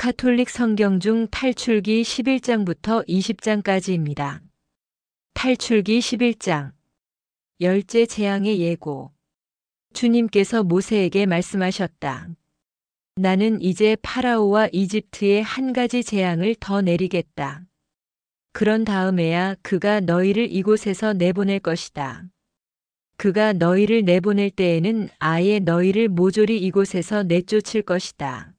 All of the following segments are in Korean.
카톨릭 성경 중 탈출기 11장부터 20장까지입니다. 탈출기 11장. 열째 재앙의 예고. 주님께서 모세에게 말씀하셨다. 나는 이제 파라오와 이집트에 한 가지 재앙을 더 내리겠다. 그런 다음에야 그가 너희를 이곳에서 내보낼 것이다. 그가 너희를 내보낼 때에는 아예 너희를 모조리 이곳에서 내쫓을 것이다.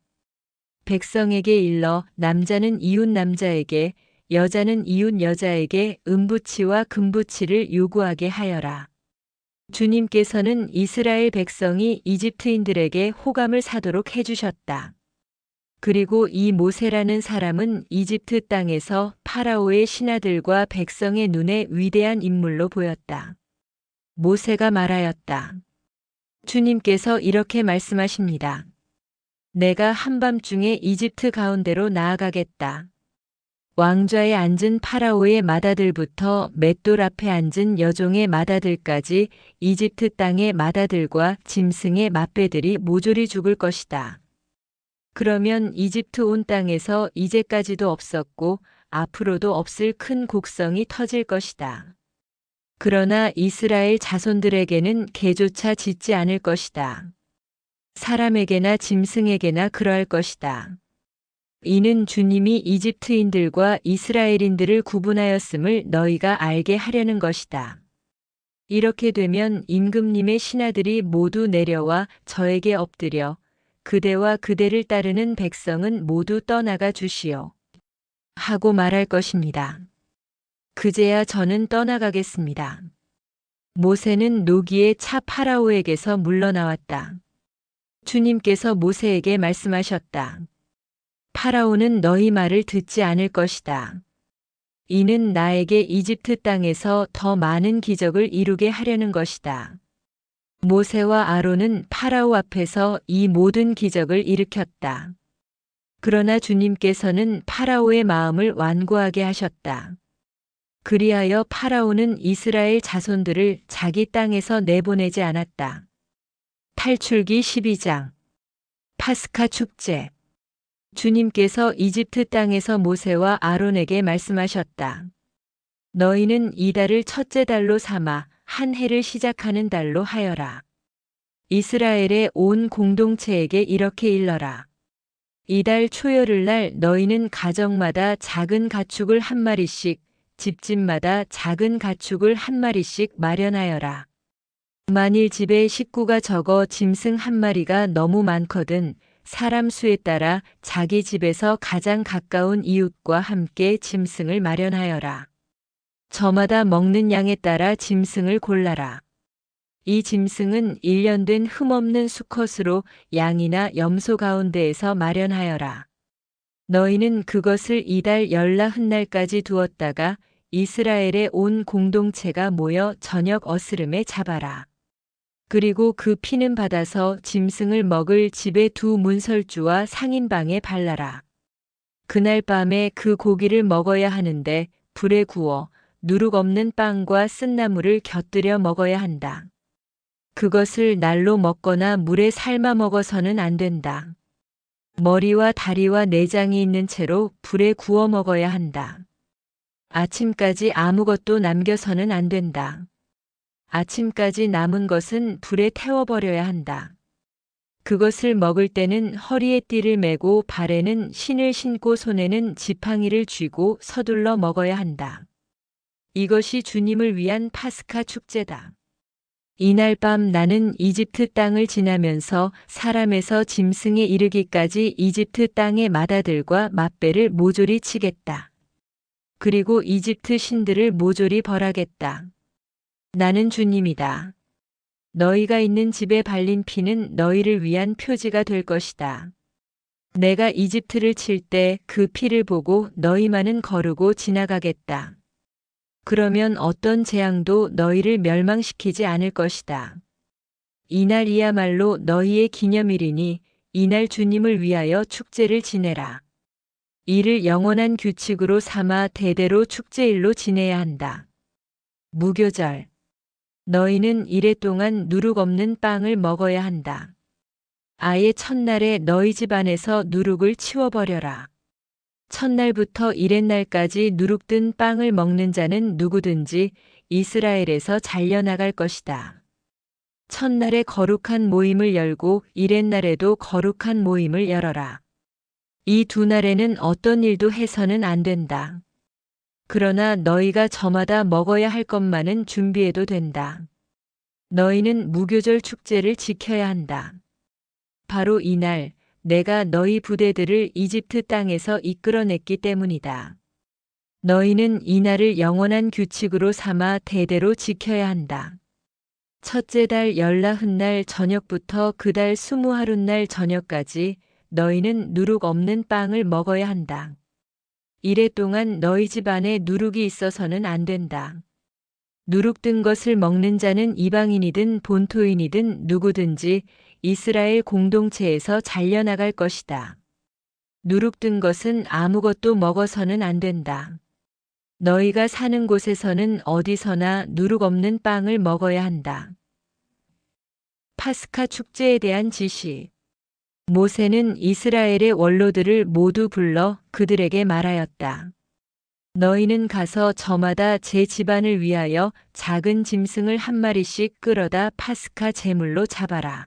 백성에게 일러 남자는 이웃 남자에게, 여자는 이웃 여자에게 은부치와 금부치를 요구하게 하여라. 주님께서는 이스라엘 백성이 이집트인들에게 호감을 사도록 해주셨다. 그리고 이 모세라는 사람은 이집트 땅에서 파라오의 신하들과 백성의 눈에 위대한 인물로 보였다. 모세가 말하였다. 주님께서 이렇게 말씀하십니다. 내가 한밤중에 이집트 가운데로 나아가겠다. 왕좌에 앉은 파라오의 맏아들부터 맷돌 앞에 앉은 여종의 맏아들까지 이집트 땅의 맏아들과 짐승의 맏배들이 모조리 죽을 것이다. 그러면 이집트 온 땅에서 이제까지도 없었고 앞으로도 없을 큰 곡성이 터질 것이다. 그러나 이스라엘 자손들에게는 개조차 짓지 않을 것이다. 사람에게나 짐승에게나 그러할 것이다. 이는 주님이 이집트인들과 이스라엘인들을 구분하였음을 너희가 알게 하려는 것이다. 이렇게 되면 임금님의 신하들이 모두 내려와 저에게 엎드려 그대와 그대를 따르는 백성은 모두 떠나가 주시오. 하고 말할 것입니다. 그제야 저는 떠나가겠습니다. 모세는 노기에 차 파라오에게서 물러나왔다. 주님께서 모세에게 말씀하셨다. 파라오는 너희 말을 듣지 않을 것이다. 이는 나에게 이집트 땅에서 더 많은 기적을 이루게 하려는 것이다. 모세와 아론은 파라오 앞에서 이 모든 기적을 일으켰다. 그러나 주님께서는 파라오의 마음을 완고하게 하셨다. 그리하여 파라오는 이스라엘 자손들을 자기 땅에서 내보내지 않았다. 탈출기 12장. 파스카 축제. 주님께서 이집트 땅에서 모세와 아론에게 말씀하셨다. 너희는 이 달을 첫째 달로 삼아 한 해를 시작하는 달로 하여라. 이스라엘의 온 공동체에게 이렇게 일러라. 이달 초여를 날 너희는 가정마다 작은 가축을 한 마리씩, 집집마다 작은 가축을 한 마리씩 마련하여라. 만일 집에 식구가 적어 짐승 한 마리가 너무 많거든 사람 수에 따라 자기 집에서 가장 가까운 이웃과 함께 짐승을 마련하여라. 저마다 먹는 양에 따라 짐승을 골라라. 이 짐승은 1년 된 흠없는 수컷으로 양이나 염소 가운데에서 마련하여라. 너희는 그것을 이달 열나흔날까지 두었다가 이스라엘의 온 공동체가 모여 저녁 어스름에 잡아라. 그리고 그 피는 받아서 짐승을 먹을 집의 두 문설주와 상인방에 발라라. 그날 밤에 그 고기를 먹어야 하는데 불에 구워 누룩 없는 빵과 쓴나물을 곁들여 먹어야 한다. 그것을 날로 먹거나 물에 삶아 먹어서는 안 된다. 머리와 다리와 내장이 있는 채로 불에 구워 먹어야 한다. 아침까지 아무것도 남겨서는 안 된다. 아침까지 남은 것은 불에 태워버려야 한다. 그것을 먹을 때는 허리에 띠를 메고 발에는 신을 신고 손에는 지팡이를 쥐고 서둘러 먹어야 한다. 이것이 주님을 위한 파스카 축제다. 이날 밤 나는 이집트 땅을 지나면서 사람에서 짐승에 이르기까지 이집트 땅의 맏아들과 맏배를 모조리 치겠다. 그리고 이집트 신들을 모조리 벌하겠다. 나는 주님이다. 너희가 있는 집에 발린 피는 너희를 위한 표지가 될 것이다. 내가 이집트를 칠 때 그 피를 보고 너희만은 거르고 지나가겠다. 그러면 어떤 재앙도 너희를 멸망시키지 않을 것이다. 이날이야말로 너희의 기념일이니 이날 주님을 위하여 축제를 지내라. 이를 영원한 규칙으로 삼아 대대로 축제일로 지내야 한다. 무교절. 너희는 이래 동안 누룩 없는 빵을 먹어야 한다. 아예 첫날에 너희 집안에서 누룩을 치워버려라. 첫날부터 이렛날까지 누룩 든 빵을 먹는 자는 누구든지 이스라엘에서 잘려나갈 것이다. 첫날에 거룩한 모임을 열고 이렛날에도 거룩한 모임을 열어라. 이 두 날에는 어떤 일도 해서는 안 된다. 그러나 너희가 저마다 먹어야 할 것만은 준비해도 된다. 너희는 무교절 축제를 지켜야 한다. 바로 이날 내가 너희 부대들을 이집트 땅에서 이끌어냈기 때문이다. 너희는 이날을 영원한 규칙으로 삼아 대대로 지켜야 한다. 첫째 달 열나흔날 저녁부터 그 달 20하룻날 저녁까지 너희는 누룩 없는 빵을 먹어야 한다. 이래 동안 너희 집 안에 누룩이 있어서는 안 된다. 누룩 든 것을 먹는 자는 이방인이든 본토인이든 누구든지 이스라엘 공동체에서 잘려나갈 것이다. 누룩 든 것은 아무것도 먹어서는 안 된다. 너희가 사는 곳에서는 어디서나 누룩 없는 빵을 먹어야 한다. 파스카 축제에 대한 지시. 모세는 이스라엘의 원로들을 모두 불러 그들에게 말하였다. 너희는 가서 저마다 제 집안을 위하여 작은 짐승을 한 마리씩 끌어다 파스카 제물로 잡아라.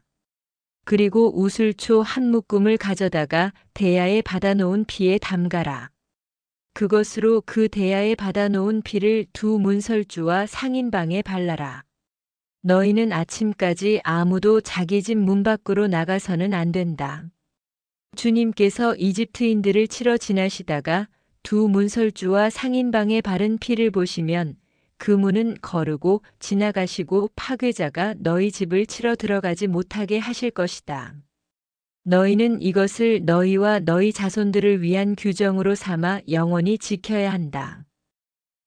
그리고 우슬초 한 묶음을 가져다가 대야에 받아놓은 피에 담가라. 그것으로 그 대야에 받아놓은 피를 두 문설주와 상인방에 발라라. 너희는 아침까지 아무도 자기 집 문 밖으로 나가서는 안 된다. 주님께서 이집트인들을 치러 지나시다가 두 문설주와 상인방에 바른 피를 보시면 그 문은 거르고 지나가시고 파괴자가 너희 집을 치러 들어가지 못하게 하실 것이다. 너희는 이것을 너희와 너희 자손들을 위한 규정으로 삼아 영원히 지켜야 한다.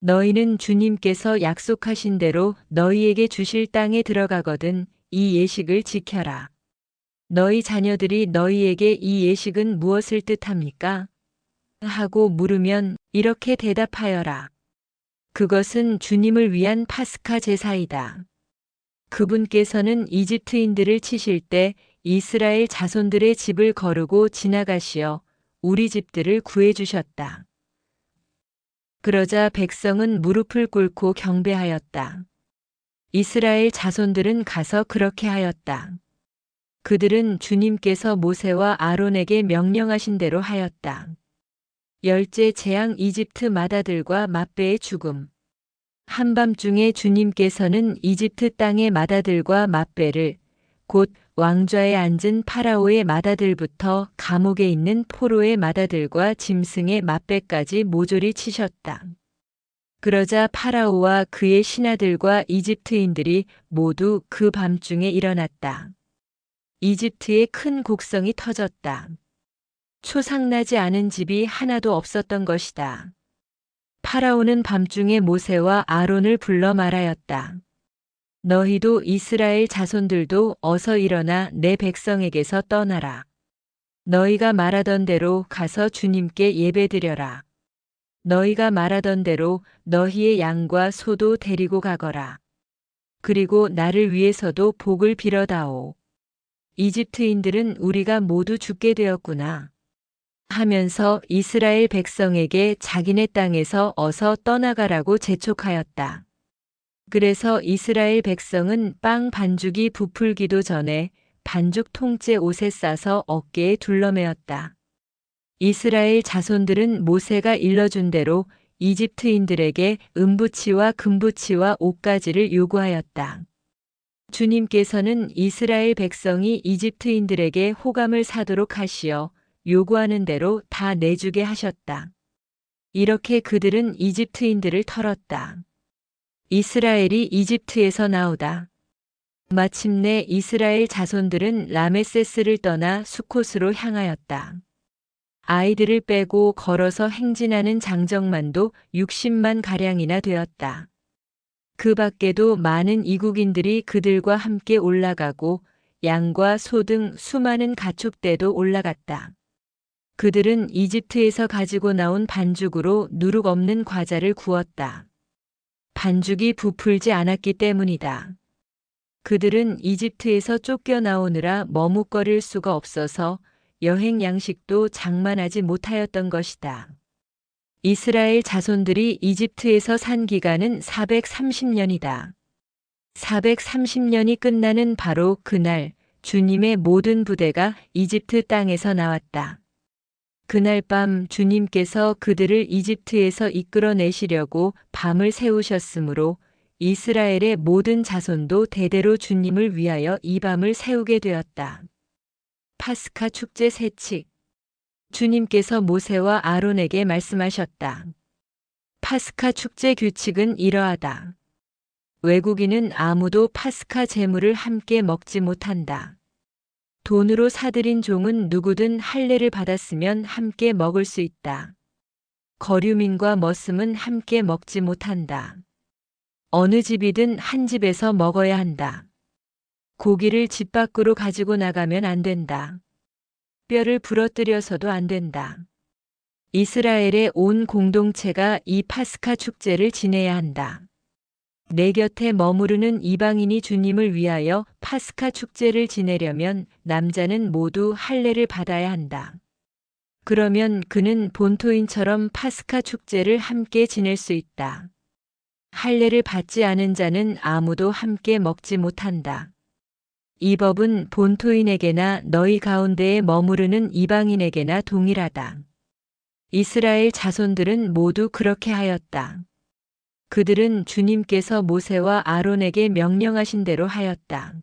너희는 주님께서 약속하신 대로 너희에게 주실 땅에 들어가거든 이 예식을 지켜라. 너희 자녀들이 너희에게 이 예식은 무엇을 뜻합니까? 하고 물으면 이렇게 대답하여라. 그것은 주님을 위한 파스카 제사이다. 그분께서는 이집트인들을 치실 때 이스라엘 자손들의 집을 거르고 지나가시어 우리 집들을 구해주셨다. 그러자 백성은 무릎을 꿇고 경배하였다. 이스라엘 자손들은 가서 그렇게 하였다. 그들은 주님께서 모세와 아론에게 명령하신 대로 하였다. 열째 재앙 이집트 마다들과 맛배의 죽음. 한밤중에 주님께서는 이집트 땅의 마다들과 맛배를 곧 왕좌에 앉은 파라오의 마다들부터 감옥에 있는 포로의 마다들과 짐승의 맛배까지 모조리 치셨다. 그러자 파라오와 그의 신하들과 이집트인들이 모두 그 밤중에 일어났다. 이집트에 큰 곡성이 터졌다. 초상나지 않은 집이 하나도 없었던 것이다. 파라오는 밤중에 모세와 아론을 불러 말하였다. 너희도 이스라엘 자손들도 어서 일어나 내 백성에게서 떠나라. 너희가 말하던 대로 가서 주님께 예배드려라. 너희가 말하던 대로 너희의 양과 소도 데리고 가거라. 그리고 나를 위해서도 복을 빌어다오. 이집트인들은 우리가 모두 죽게 되었구나. 하면서 이스라엘 백성에게 자기네 땅에서 어서 떠나가라고 재촉하였다. 그래서 이스라엘 백성은 빵 반죽이 부풀기도 전에 반죽 통째 옷에 싸서 어깨에 둘러매었다. 이스라엘 자손들은 모세가 일러준 대로 이집트인들에게 은부치와 금부치와 옷가지를 요구하였다. 주님께서는 이스라엘 백성이 이집트인들에게 호감을 사도록 하시어 요구하는 대로 다 내주게 하셨다. 이렇게 그들은 이집트인들을 털었다. 이스라엘이 이집트에서 나오다. 마침내 이스라엘 자손들은 라메세스를 떠나 수콧으로 향하였다. 아이들을 빼고 걸어서 행진하는 장정만도 60만 가량이나 되었다. 그 밖에도 많은 이국인들이 그들과 함께 올라가고 양과 소 등 수많은 가축대도 올라갔다. 그들은 이집트에서 가지고 나온 반죽으로 누룩 없는 과자를 구웠다. 반죽이 부풀지 않았기 때문이다. 그들은 이집트에서 쫓겨나오느라 머뭇거릴 수가 없어서 여행 양식도 장만하지 못하였던 것이다. 이스라엘 자손들이 이집트에서 산 기간은 430년이다. 430년이 끝나는 바로 그날 주님의 모든 부대가 이집트 땅에서 나왔다. 그날 밤 주님께서 그들을 이집트에서 이끌어내시려고 밤을 새우셨으므로 이스라엘의 모든 자손도 대대로 주님을 위하여 이 밤을 새우게 되었다. 파스카 축제 세칙. 주님께서 모세와 아론에게 말씀하셨다. 파스카 축제 규칙은 이러하다. 외국인은 아무도 파스카 제물을 함께 먹지 못한다. 돈으로 사들인 종은 누구든 할례를 받았으면 함께 먹을 수 있다. 거류민과 머슴은 함께 먹지 못한다. 어느 집이든 한 집에서 먹어야 한다. 고기를 집 밖으로 가지고 나가면 안 된다. 뼈를 부러뜨려서도 안 된다. 이스라엘의 온 공동체가 이 파스카 축제를 지내야 한다. 내 곁에 머무르는 이방인이 주님을 위하여 파스카 축제를 지내려면 남자는 모두 할례를 받아야 한다. 그러면 그는 본토인처럼 파스카 축제를 함께 지낼 수 있다. 할례를 받지 않은 자는 아무도 함께 먹지 못한다. 이 법은 본토인에게나 너희 가운데에 머무르는 이방인에게나 동일하다. 이스라엘 자손들은 모두 그렇게 하였다. 그들은 주님께서 모세와 아론에게 명령하신 대로 하였다.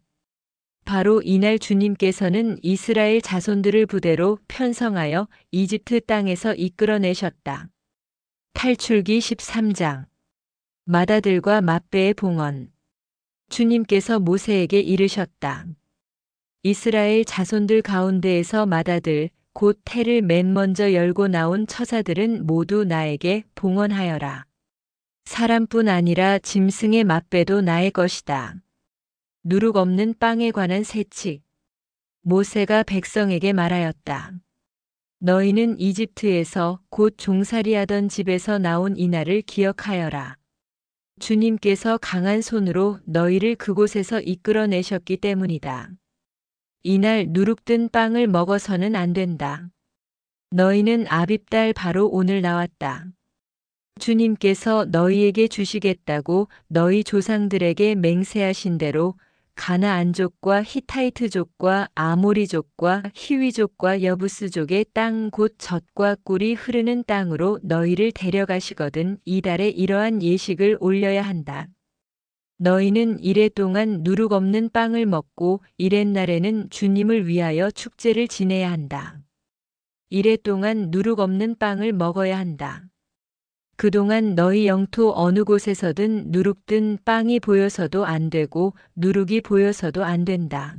바로 이날 주님께서는 이스라엘 자손들을 부대로 편성하여 이집트 땅에서 이끌어내셨다. 탈출기 13장. 맏아들과 맏배의 봉헌. 주님께서 모세에게 이르셨다. 이스라엘 자손들 가운데에서 맏아들 곧 태를 맨 먼저 열고 나온 처자들은 모두 나에게 봉헌하여라. 사람뿐 아니라 짐승의 맏배도 나의 것이다. 누룩 없는 빵에 관한 세칙. 모세가 백성에게 말하였다. 너희는 이집트에서 곧 종살이하던 집에서 나온 이날을 기억하여라. 주님께서 강한 손으로 너희를 그곳에서 이끌어내셨기 때문이다. 이날 누룩된 빵을 먹어서는 안 된다. 너희는 아빕달 바로 오늘 나왔다. 주님께서 너희에게 주시겠다고 너희 조상들에게 맹세하신 대로 가나안족과 히타이트족과 아모리족과 히위족과 여부스족의 땅 곧 젖과 꿀이 흐르는 땅으로 너희를 데려가시거든 이달에 이러한 예식을 올려야 한다. 너희는 이래 동안 누룩 없는 빵을 먹고 이렛날에는 주님을 위하여 축제를 지내야 한다. 이래 동안 누룩 없는 빵을 먹어야 한다. 그동안 너희 영토 어느 곳에서든 누룩든 빵이 보여서도 안 되고 누룩이 보여서도 안 된다.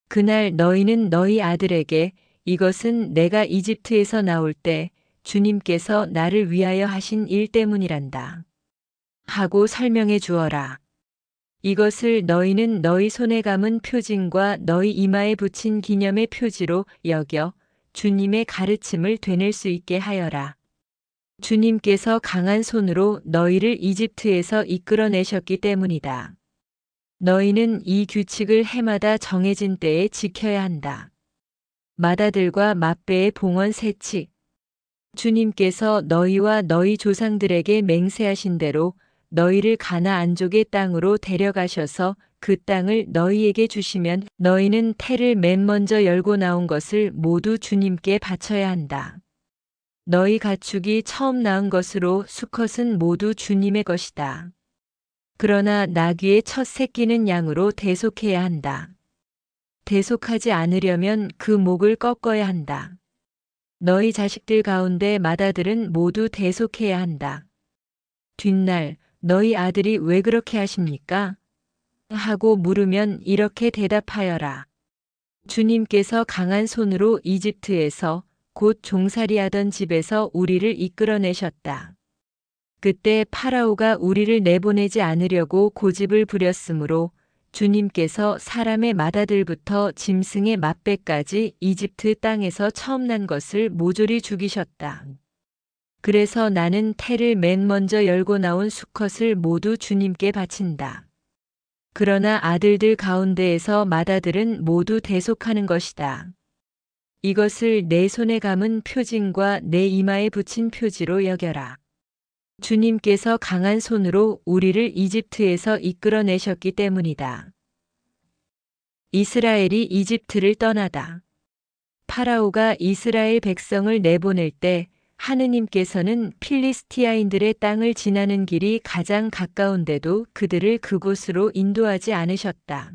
그날 너희는 너희 아들에게 이것은 내가 이집트에서 나올 때 주님께서 나를 위하여 하신 일 때문이란다. 하고 설명해 주어라. 이것을 너희는 너희 손에 감은 표징과 너희 이마에 붙인 기념의 표지로 여겨 주님의 가르침을 되낼 수 있게 하여라. 주님께서 강한 손으로 너희를 이집트에서 이끌어내셨기 때문이다. 너희는 이 규칙을 해마다 정해진 때에 지켜야 한다. 맏아들과 맏배의 봉헌 세칙. 주님께서 너희와 너희 조상들에게 맹세하신 대로 너희를 가나안족의 땅으로 데려가셔서 그 땅을 너희에게 주시면 너희는 태를 맨 먼저 열고 나온 것을 모두 주님께 바쳐야 한다. 너희 가축이 처음 낳은 것으로 수컷은 모두 주님의 것이다. 그러나 나귀의 첫 새끼는 양으로 대속해야 한다. 대속하지 않으려면 그 목을 꺾어야 한다. 너희 자식들 가운데 맏아들은 모두 대속해야 한다. 뒷날 너희 아들이 왜 그렇게 하십니까? 하고 물으면 이렇게 대답하여라. 주님께서 강한 손으로 이집트에서 곧 종살이하던 집에서 우리를 이끌어내셨다. 그때 파라오가 우리를 내보내지 않으려고 고집을 부렸으므로 주님께서 사람의 맏아들부터 짐승의 맏배까지 이집트 땅에서 처음 난 것을 모조리 죽이셨다. 그래서 나는 태를 맨 먼저 열고 나온 수컷을 모두 주님께 바친다. 그러나 아들들 가운데에서 맏아들은 모두 대속하는 것이다. 이것을 내 손에 감은 표징과 내 이마에 붙인 표지로 여겨라. 주님께서 강한 손으로 우리를 이집트에서 이끌어내셨기 때문이다. 이스라엘이 이집트를 떠나다. 파라오가 이스라엘 백성을 내보낼 때 하느님께서는 필리스티아인들의 땅을 지나는 길이 가장 가까운데도 그들을 그곳으로 인도하지 않으셨다.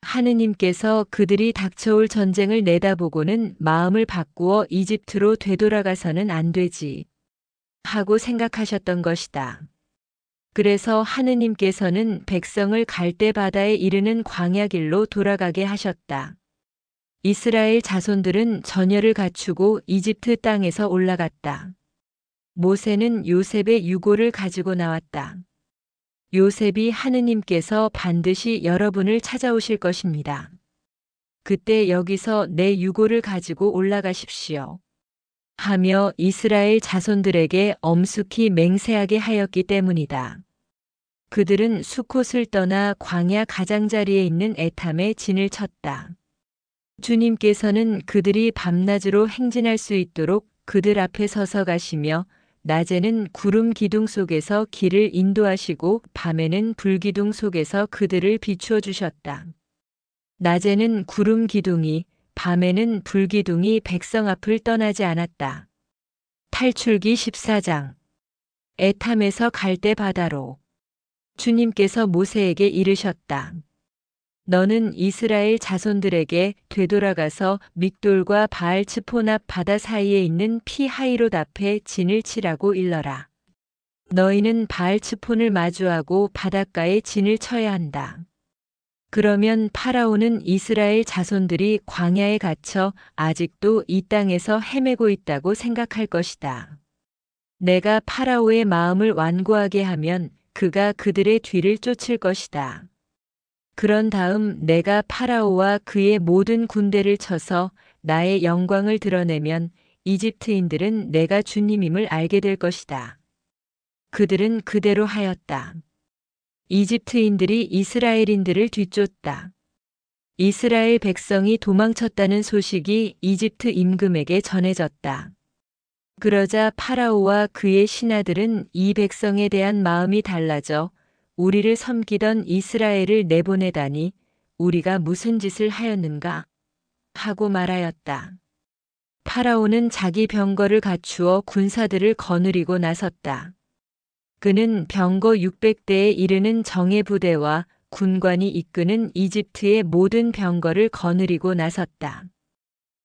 하느님께서 그들이 닥쳐올 전쟁을 내다보고는 마음을 바꾸어 이집트로 되돌아가서는 안 되지 하고 생각하셨던 것이다. 그래서 하느님께서는 백성을 갈대 바다에 이르는 광야길로 돌아가게 하셨다. 이스라엘 자손들은 전열을 갖추고 이집트 땅에서 올라갔다. 모세는 요셉의 유고를 가지고 나왔다. 요셉이 하느님께서 반드시 여러분을 찾아오실 것입니다. 그때 여기서 내 유고를 가지고 올라가십시오. 하며 이스라엘 자손들에게 엄숙히 맹세하게 하였기 때문이다. 그들은 수콧을 떠나 광야 가장자리에 있는 에탐에 진을 쳤다. 주님께서는 그들이 밤낮으로 행진할 수 있도록 그들 앞에 서서 가시며 낮에는 구름 기둥 속에서 길을 인도하시고 밤에는 불기둥 속에서 그들을 비추어 주셨다. 낮에는 구름 기둥이 밤에는 불기둥이 백성 앞을 떠나지 않았다. 탈출기 14장. 에탐에서 갈대 바다로. 주님께서 모세에게 이르셨다. 너는 이스라엘 자손들에게 되돌아가서 믹돌과 바알츠폰 앞 바다 사이에 있는 피하히롯 앞에 진을 치라고 일러라. 너희는 바알츠폰을 마주하고 바닷가에 진을 쳐야 한다. 그러면 파라오는 이스라엘 자손들이 광야에 갇혀 아직도 이 땅에서 헤매고 있다고 생각할 것이다. 내가 파라오의 마음을 완고하게 하면 그가 그들의 뒤를 쫓을 것이다. 그런 다음 내가 파라오와 그의 모든 군대를 쳐서 나의 영광을 드러내면 이집트인들은 내가 주님임을 알게 될 것이다. 그들은 그대로 하였다. 이집트인들이 이스라엘인들을 뒤쫓다. 이스라엘 백성이 도망쳤다는 소식이 이집트 임금에게 전해졌다. 그러자 파라오와 그의 신하들은 이 백성에 대한 마음이 달라져 우리를 섬기던 이스라엘을 내보내다니 우리가 무슨 짓을 하였는가 하고 말하였다. 파라오는 자기 병거를 갖추어 군사들을 거느리고 나섰다. 그는 병거 600대에 이르는 정예 부대와 군관이 이끄는 이집트의 모든 병거를 거느리고 나섰다.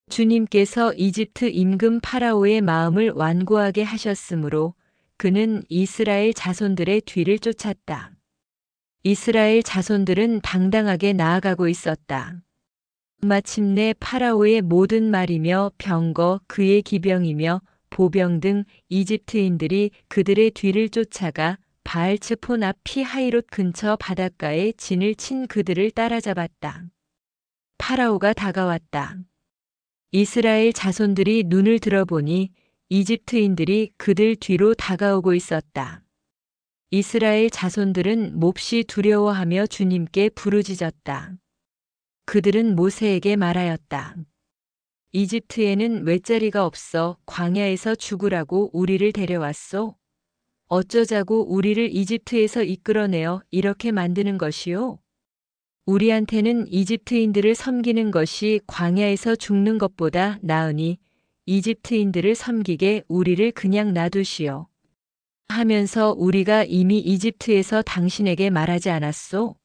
주님께서 이집트 임금 파라오의 마음을 완고하게 하셨으므로 그는 이스라엘 자손들의 뒤를 쫓았다. 이스라엘 자손들은 당당하게 나아가고 있었다. 마침내 파라오의 모든 말이며 병거 그의 기병이며 보병 등 이집트인들이 그들의 뒤를 쫓아가 바알츠폰 앞 피하히롯 근처 바닷가에 진을 친 그들을 따라잡았다. 파라오가 다가왔다. 이스라엘 자손들이 눈을 들어보니 이집트인들이 그들 뒤로 다가오고 있었다. 이스라엘 자손들은 몹시 두려워하며 주님께 부르짖었다. 그들은 모세에게 말하였다. 이집트에는 쇳자리가 없어 광야에서 죽으라고 우리를 데려왔소? 어쩌자고 우리를 이집트에서 이끌어내어 이렇게 만드는 것이요? 우리한테는 이집트인들을 섬기는 것이 광야에서 죽는 것보다 나으니 이집트인들을 섬기게 우리를 그냥 놔두시오. 하면서 우리가 이미 이집트에서 당신에게 말하지 않았소?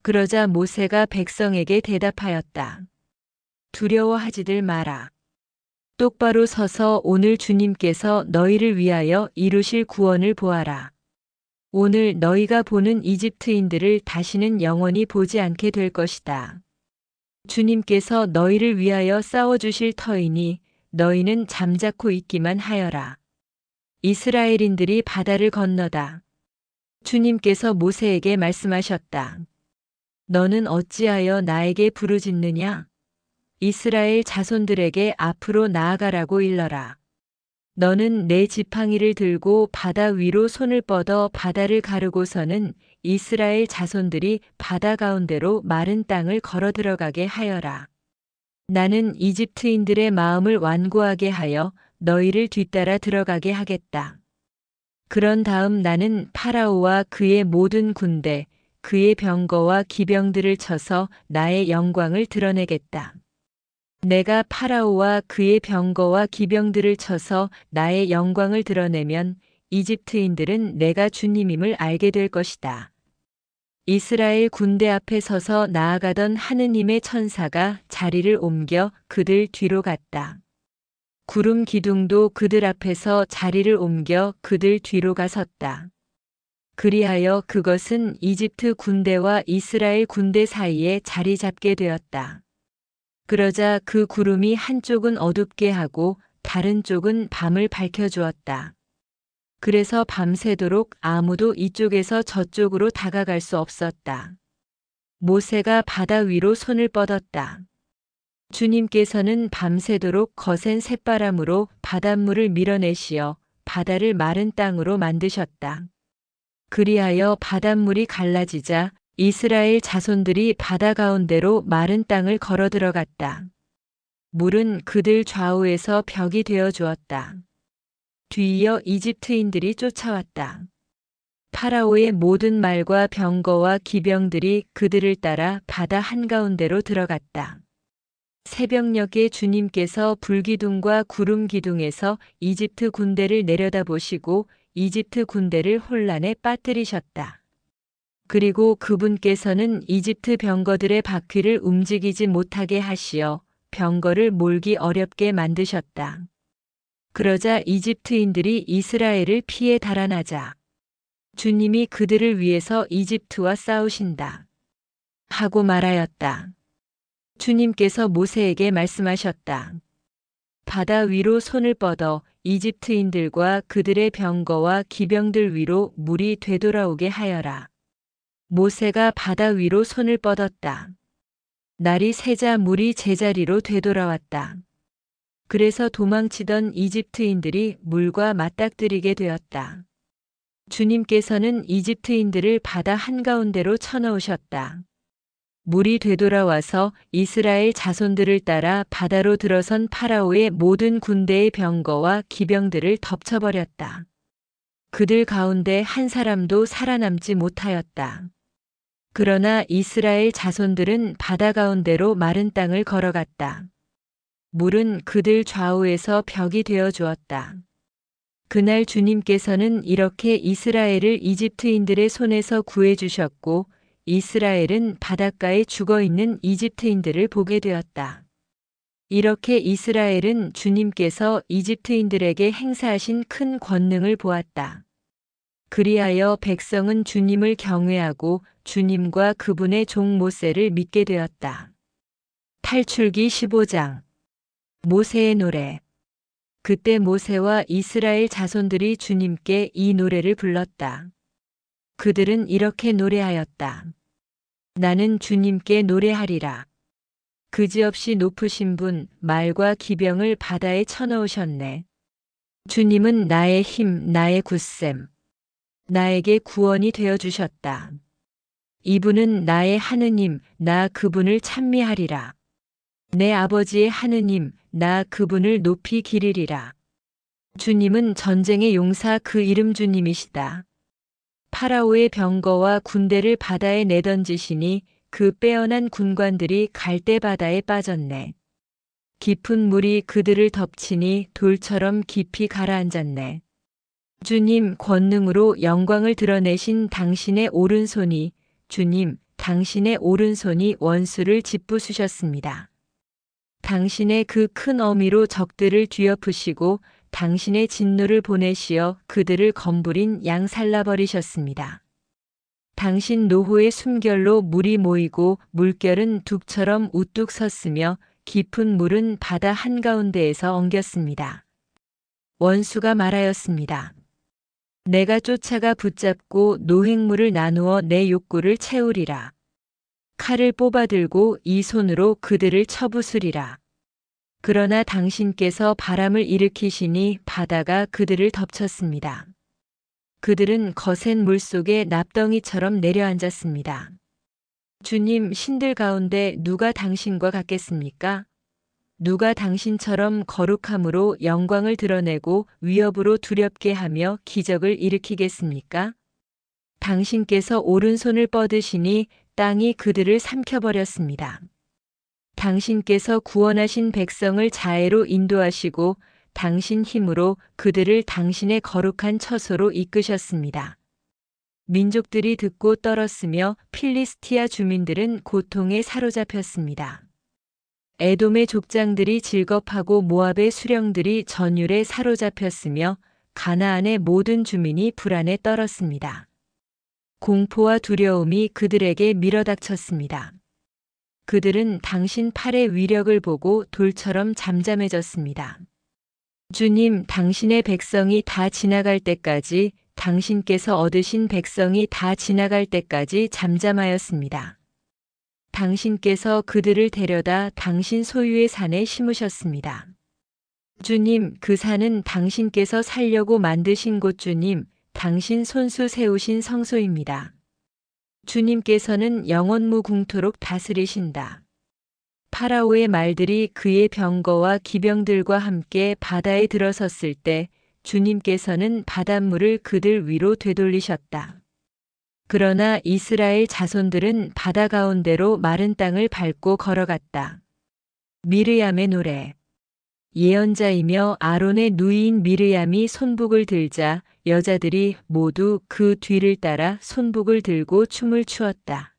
그러자 모세가 백성에게 대답하였다. 두려워하지들 마라. 똑바로 서서 오늘 주님께서 너희를 위하여 이루실 구원을 보아라. 오늘 너희가 보는 이집트인들을 다시는 영원히 보지 않게 될 것이다. 주님께서 너희를 위하여 싸워주실 터이니 너희는 잠자코 있기만 하여라. 이스라엘인들이 바다를 건너다. 주님께서 모세에게 말씀하셨다. 너는 어찌하여 나에게 부르짖느냐? 이스라엘 자손들에게 앞으로 나아가라고 일러라. 너는 내 지팡이를 들고 바다 위로 손을 뻗어 바다를 가르고서는 이스라엘 자손들이 바다 가운데로 마른 땅을 걸어 들어가게 하여라. 나는 이집트인들의 마음을 완고하게 하여 너희를 뒤따라 들어가게 하겠다. 그런 다음 나는 파라오와 그의 모든 군대, 그의 병거와 기병들을 쳐서 나의 영광을 드러내겠다. 내가 파라오와 그의 병거와 기병들을 쳐서 나의 영광을 드러내면 이집트인들은 내가 주님임을 알게 될 것이다. 이스라엘 군대 앞에 서서 나아가던 하느님의 천사가 자리를 옮겨 그들 뒤로 갔다. 구름 기둥도 그들 앞에서 자리를 옮겨 그들 뒤로 가섰다. 그리하여 그것은 이집트 군대와 이스라엘 군대 사이에 자리 잡게 되었다. 그러자 그 구름이 한쪽은 어둡게 하고 다른 쪽은 밤을 밝혀주었다. 그래서 밤새도록 아무도 이쪽에서 저쪽으로 다가갈 수 없었다. 모세가 바다 위로 손을 뻗었다. 주님께서는 밤새도록 거센 쇳바람으로 바닷물을 밀어내시어 바다를 마른 땅으로 만드셨다. 그리하여 바닷물이 갈라지자 이스라엘 자손들이 바다 가운데로 마른 땅을 걸어 들어갔다. 물은 그들 좌우에서 벽이 되어 주었다. 뒤이어 이집트인들이 쫓아왔다. 파라오의 모든 말과 병거와 기병들이 그들을 따라 바다 한가운데로 들어갔다. 새벽녘에 주님께서 불기둥과 구름 기둥에서 이집트 군대를 내려다보시고 이집트 군대를 혼란에 빠뜨리셨다. 그리고 그분께서는 이집트 병거들의 바퀴를 움직이지 못하게 하시어 병거를 몰기 어렵게 만드셨다. 그러자 이집트인들이 이스라엘을 피해 달아나자 주님이 그들을 위해서 이집트와 싸우신다 하고 말하였다. 주님께서 모세에게 말씀하셨다. 바다 위로 손을 뻗어 이집트인들과 그들의 병거와 기병들 위로 물이 되돌아오게 하여라. 모세가 바다 위로 손을 뻗었다. 날이 새자 물이 제자리로 되돌아왔다. 그래서 도망치던 이집트인들이 물과 맞닥뜨리게 되었다. 주님께서는 이집트인들을 바다 한가운데로 쳐넣으셨다. 물이 되돌아와서 이스라엘 자손들을 따라 바다로 들어선 파라오의 모든 군대의 병거와 기병들을 덮쳐버렸다. 그들 가운데 한 사람도 살아남지 못하였다. 그러나 이스라엘 자손들은 바다 가운데로 마른 땅을 걸어갔다. 물은 그들 좌우에서 벽이 되어 주었다. 그날 주님께서는 이렇게 이스라엘을 이집트인들의 손에서 구해 주셨고 이스라엘은 바닷가에 죽어 있는 이집트인들을 보게 되었다. 이렇게 이스라엘은 주님께서 이집트인들에게 행사하신 큰 권능을 보았다. 그리하여 백성은 주님을 경외하고 주님과 그분의 종 모세를 믿게 되었다. 탈출기 15장 모세의 노래. 그때 모세와 이스라엘 자손들이 주님께 이 노래를 불렀다. 그들은 이렇게 노래하였다. 나는 주님께 노래하리라. 그지없이 높으신 분, 말과 기병을 바다에 쳐넣으셨네. 주님은 나의 힘, 나의 굳셈. 나에게 구원이 되어 주셨다. 이분은 나의 하느님, 나 그분을 찬미하리라. 내 아버지의 하느님, 나 그분을 높이 기리리라. 주님은 전쟁의 용사 그 이름 주님이시다. 파라오의 병거와 군대를 바다에 내던지시니 그 빼어난 군관들이 갈대 바다에 빠졌네. 깊은 물이 그들을 덮치니 돌처럼 깊이 가라앉았네. 주님 권능으로 영광을 드러내신 당신의 오른손이 주님, 당신의 오른손이 원수를 짓부수셨습니다. 당신의 그 큰 어미로 적들을 뒤엎으시고 당신의 진노를 보내시어 그들을 검부린 양 살라버리셨습니다. 당신 노호의 숨결로 물이 모이고 물결은 둑처럼 우뚝 섰으며 깊은 물은 바다 한가운데에서 엉겼습니다. 원수가 말하였습니다. 내가 쫓아가 붙잡고 노획물을 나누어 내 욕구를 채우리라. 칼을 뽑아들고 이 손으로 그들을 쳐부수리라. 그러나 당신께서 바람을 일으키시니 바다가 그들을 덮쳤습니다. 그들은 거센 물속에 납덩이처럼 내려앉았습니다. 주님, 신들 가운데 누가 당신과 같겠습니까? 누가 당신처럼 거룩함으로 영광을 드러내고 위협으로 두렵게 하며 기적을 일으키겠습니까? 당신께서 오른손을 뻗으시니 땅이 그들을 삼켜버렸습니다. 당신께서 구원하신 백성을 자애로 인도하시고 당신 힘으로 그들을 당신의 거룩한 처소로 이끄셨습니다. 민족들이 듣고 떨었으며 필리스티아 주민들은 고통에 사로잡혔습니다. 에돔의 족장들이 질겁하고 모압의 수령들이 전율에 사로잡혔으며 가나안의 모든 주민이 불안에 떨었습니다. 공포와 두려움이 그들에게 밀어닥쳤습니다. 그들은 당신 팔의 위력을 보고 돌처럼 잠잠해졌습니다. 주님, 당신의 백성이 다 지나갈 때까지, 당신께서 얻으신 백성이 다 지나갈 때까지 잠잠하였습니다. 당신께서 그들을 데려다 당신 소유의 산에 심으셨습니다. 주님, 그 산은 당신께서 살려고 만드신 곳. 주님, 당신 손수 세우신 성소입니다. 주님께서는 영원무궁토록 다스리신다. 파라오의 말들이 그의 병거와 기병들과 함께 바다에 들어섰을 때 주님께서는 바닷물을 그들 위로 되돌리셨다. 그러나 이스라엘 자손들은 바다 가운데로 마른 땅을 밟고 걸어갔다. 미르얌의 노래. 예언자이며 아론의 누이인 미르얌이 손북을 들자 여자들이 모두 그 뒤를 따라 손북을 들고 춤을 추었다.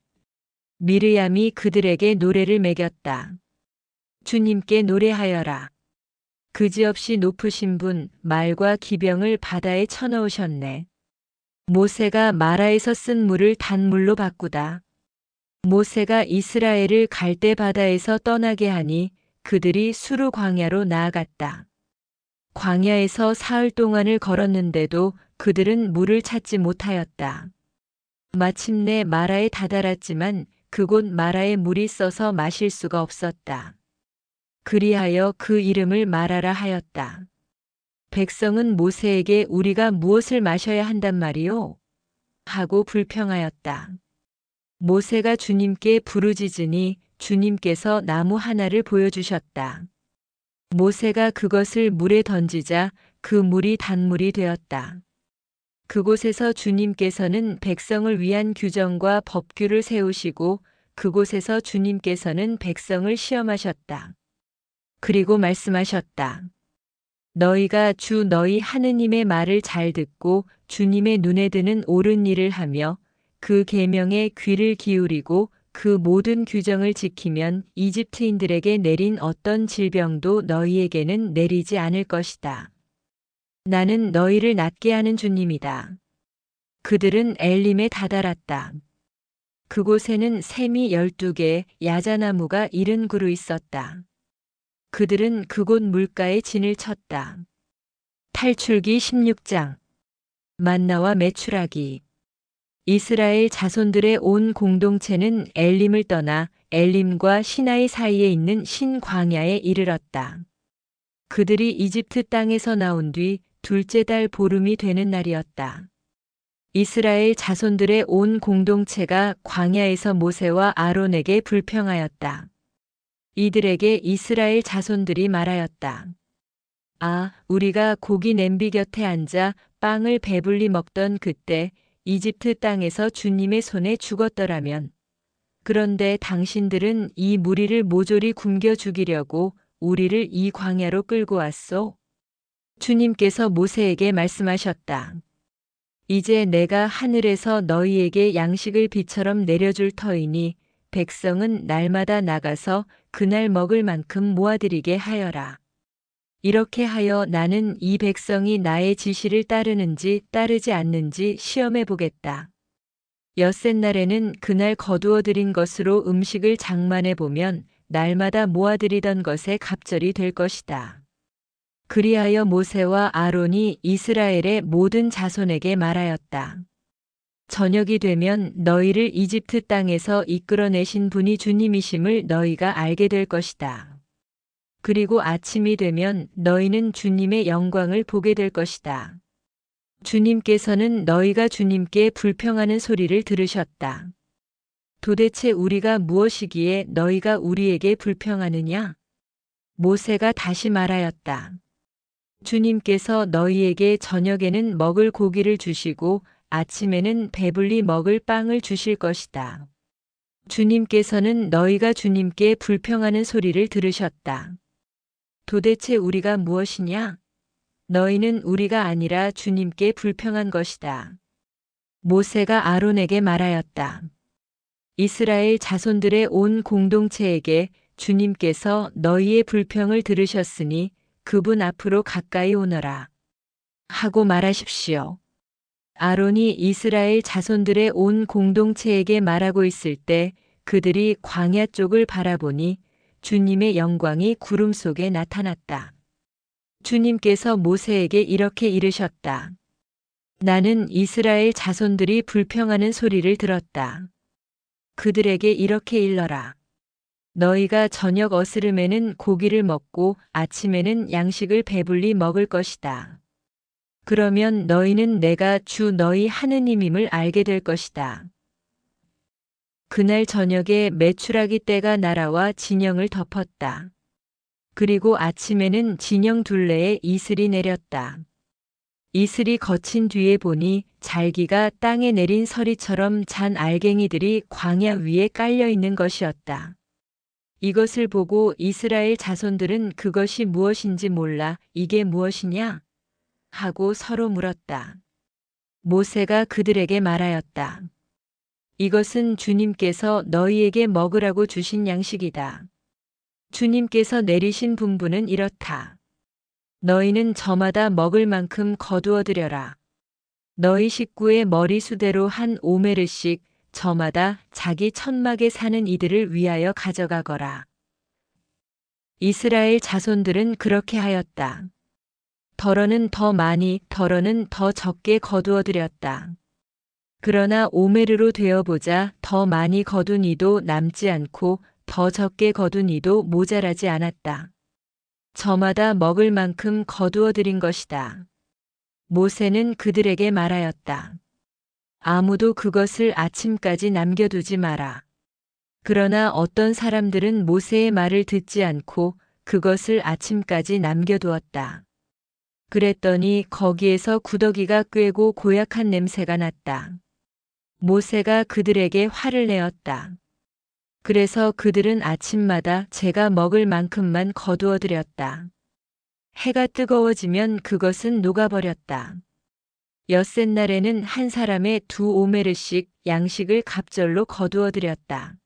미르얌이 그들에게 노래를 매겼다. 주님께 노래하여라. 그지없이 높으신 분, 말과 기병을 바다에 쳐넣으셨네. 모세가 마라에서 쓴 물을 단물로 바꾸다. 모세가 이스라엘을 갈대 바다에서 떠나게 하니 그들이 수르 광야로 나아갔다. 광야에서 사흘 동안을 걸었는데도 그들은 물을 찾지 못하였다. 마침내 마라에 다다랐지만 그곳 마라에 물이 써서 마실 수가 없었다. 그리하여 그 이름을 마라라 하였다. 백성은 모세에게 우리가 무엇을 마셔야 한단 말이오? 하고 불평하였다. 모세가 주님께 부르짖으니 주님께서 나무 하나를 보여주셨다. 모세가 그것을 물에 던지자 그 물이 단물이 되었다. 그곳에서 주님께서는 백성을 위한 규정과 법규를 세우시고 그곳에서 주님께서는 백성을 시험하셨다. 그리고 말씀하셨다. 너희가 주 너희 하느님의 말을 잘 듣고 주님의 눈에 드는 옳은 일을 하며 그 계명에 귀를 기울이고 그 모든 규정을 지키면 이집트인들에게 내린 어떤 질병도 너희에게는 내리지 않을 것이다. 나는 너희를 낫게 하는 주님이다. 그들은 엘림에 다다랐다. 그곳에는 샘이 12개, 야자나무가 70그루 있었다. 그들은 그곳 물가에 진을 쳤다. 탈출기 16장. 만나와 메추라기. 이스라엘 자손들의 온 공동체는 엘림을 떠나 엘림과 시나이 사이에 있는 신광야에 이르렀다. 그들이 이집트 땅에서 나온 뒤 둘째 달 보름이 되는 날이었다. 이스라엘 자손들의 온 공동체가 광야에서 모세와 아론에게 불평하였다. 이들에게 이스라엘 자손들이 말하였다. 아, 우리가 고기 냄비 곁에 앉아 빵을 배불리 먹던 그때 이집트 땅에서 주님의 손에 죽었더라면. 그런데 당신들은 이 무리를 모조리 굶겨 죽이려고 우리를 이 광야로 끌고 왔소. 주님께서 모세에게 말씀하셨다. 이제 내가 하늘에서 너희에게 양식을 비처럼 내려줄 터이니 백성은 날마다 나가서 그날 먹을 만큼 모아들이게 하여라. 이렇게 하여 나는 이 백성이 나의 지시를 따르는지 따르지 않는지 시험해 보겠다. 엿새 날에는 그날 거두어 들인 것으로 음식을 장만해 보면 날마다 모아들이던 것에 갑절이 될 것이다. 그리하여 모세와 아론이 이스라엘의 모든 자손에게 말하였다. 저녁이 되면 너희를 이집트 땅에서 이끌어내신 분이 주님이심을 너희가 알게 될 것이다. 그리고 아침이 되면 너희는 주님의 영광을 보게 될 것이다. 주님께서는 너희가 주님께 불평하는 소리를 들으셨다. 도대체 우리가 무엇이기에 너희가 우리에게 불평하느냐? 모세가 다시 말하였다. 주님께서 너희에게 저녁에는 먹을 고기를 주시고 아침에는 배불리 먹을 빵을 주실 것이다. 주님께서는 너희가 주님께 불평하는 소리를 들으셨다. 도대체 우리가 무엇이냐? 너희는 우리가 아니라 주님께 불평한 것이다. 모세가 아론에게 말하였다. 이스라엘 자손들의 온 공동체에게 주님께서 너희의 불평을 들으셨으니 그분 앞으로 가까이 오너라. 하고 말하십시오. 아론이 이스라엘 자손들의 온 공동체에게 말하고 있을 때 그들이 광야 쪽을 바라보니 주님의 영광이 구름 속에 나타났다. 주님께서 모세에게 이렇게 이르셨다. 나는 이스라엘 자손들이 불평하는 소리를 들었다. 그들에게 이렇게 일러라. 너희가 저녁 어스름에는 고기를 먹고 아침에는 양식을 배불리 먹을 것이다. 그러면 너희는 내가 주 너희 하느님임을 알게 될 것이다. 그날 저녁에 메추라기 떼가 날아와 진영을 덮었다. 그리고 아침에는 진영 둘레에 이슬이 내렸다. 이슬이 거친 뒤에 보니 잘기가 땅에 내린 서리처럼 잔 알갱이들이 광야 위에 깔려 있는 것이었다. 이것을 보고 이스라엘 자손들은 그것이 무엇인지 몰라 이게 무엇이냐? 하고 서로 물었다. 모세가 그들에게 말하였다. 이것은 주님께서 너희에게 먹으라고 주신 양식이다. 주님께서 내리신 분부는 이렇다. 너희는 저마다 먹을 만큼 거두어 들여라. 너희 식구의 머리수대로 한 오메르씩 저마다 자기 천막에 사는 이들을 위하여 가져가거라. 이스라엘 자손들은 그렇게 하였다. 덜어는 더 많이, 덜어는 더 적게 거두어 들였다. 그러나 오메르로 되어보자 더 많이 거둔 이도 남지 않고 더 적게 거둔 이도 모자라지 않았다. 저마다 먹을 만큼 거두어 들인 것이다. 모세는 그들에게 말하였다. 아무도 그것을 아침까지 남겨두지 마라. 그러나 어떤 사람들은 모세의 말을 듣지 않고 그것을 아침까지 남겨두었다. 그랬더니 거기에서 구더기가 꿰고 고약한 냄새가 났다. 모세가 그들에게 화를 내었다. 그래서 그들은 아침마다 제가 먹을 만큼만 거두어 들였다. 해가 뜨거워지면 그것은 녹아버렸다. 엿새날에는 한 사람의 2오메르씩 양식을 갑절로 거두어 들였다.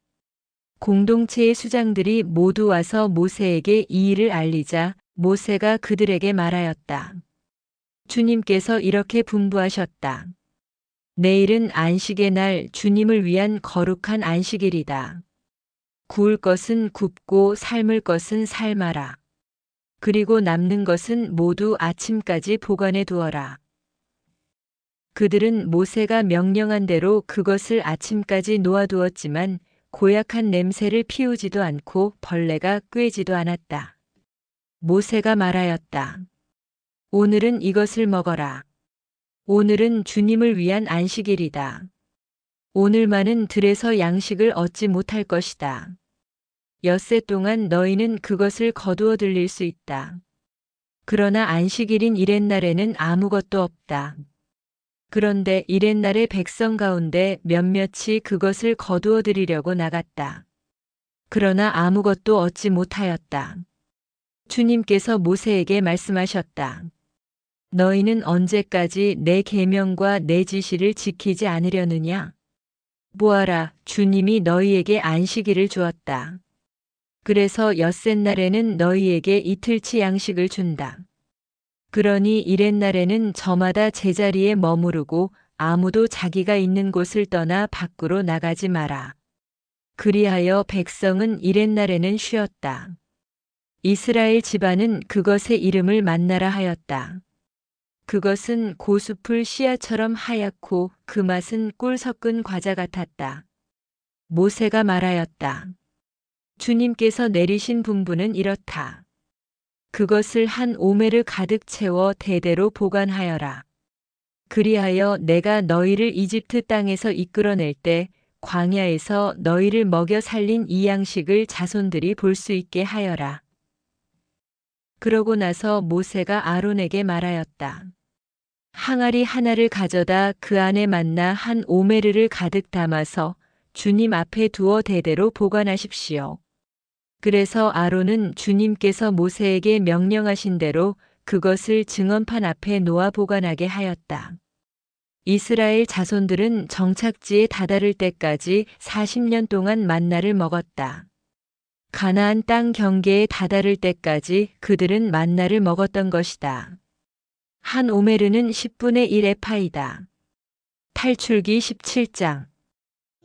공동체의 수장들이 모두 와서 모세에게 이 일을 알리자 모세가 그들에게 말하였다. 주님께서 이렇게 분부하셨다. 내일은 안식의 날 주님을 위한 거룩한 안식일이다. 구울 것은 굽고 삶을 것은 삶아라. 그리고 남는 것은 모두 아침까지 보관해 두어라. 그들은 모세가 명령한 대로 그것을 아침까지 놓아두었지만 고약한 냄새를 피우지도 않고 벌레가 꿰지도 않았다. 모세가 말하였다. 오늘은 이것을 먹어라. 오늘은 주님을 위한 안식일이다. 오늘만은 들에서 양식을 얻지 못할 것이다. 엿새 동안 너희는 그것을 거두어 들릴 수 있다. 그러나 안식일인 이렛날에는 아무것도 없다. 그런데 이렛날의 백성 가운데 몇몇이 그것을 거두어 들이려고 나갔다. 그러나 아무것도 얻지 못하였다. 주님께서 모세에게 말씀하셨다. 너희는 언제까지 내 계명과 내 지시를 지키지 않으려느냐? 보아라, 주님이 너희에게 안식일을 주었다. 그래서 엿새날에는 너희에게 이틀치 양식을 준다. 그러니 이렛날에는 저마다 제자리에 머무르고 아무도 자기가 있는 곳을 떠나 밖으로 나가지 마라. 그리하여 백성은 이렛날에는 쉬었다. 이스라엘 집안은 그것의 이름을 만나라 하였다. 그것은 고수풀 씨앗처럼 하얗고 그 맛은 꿀 섞은 과자 같았다. 모세가 말하였다. 주님께서 내리신 분부는 이렇다. 그것을 한 오멜을 가득 채워 대대로 보관하여라. 그리하여 내가 너희를 이집트 땅에서 이끌어낼 때 광야에서 너희를 먹여 살린 이 양식을 자손들이 볼 수 있게 하여라. 그러고 나서 모세가 아론에게 말하였다. 항아리 하나를 가져다 그 안에 만나 한 오메르를 가득 담아서 주님 앞에 두어 대대로 보관하십시오. 그래서 아론은 주님께서 모세에게 명령하신 대로 그것을 증언판 앞에 놓아 보관하게 하였다. 이스라엘 자손들은 정착지에 다다를 때까지 40년 동안 만나를 먹었다. 가나안 땅 경계에 다다를 때까지 그들은 만나를 먹었던 것이다. 한 오메르는 10분의 1 에파이다. 탈출기 17장.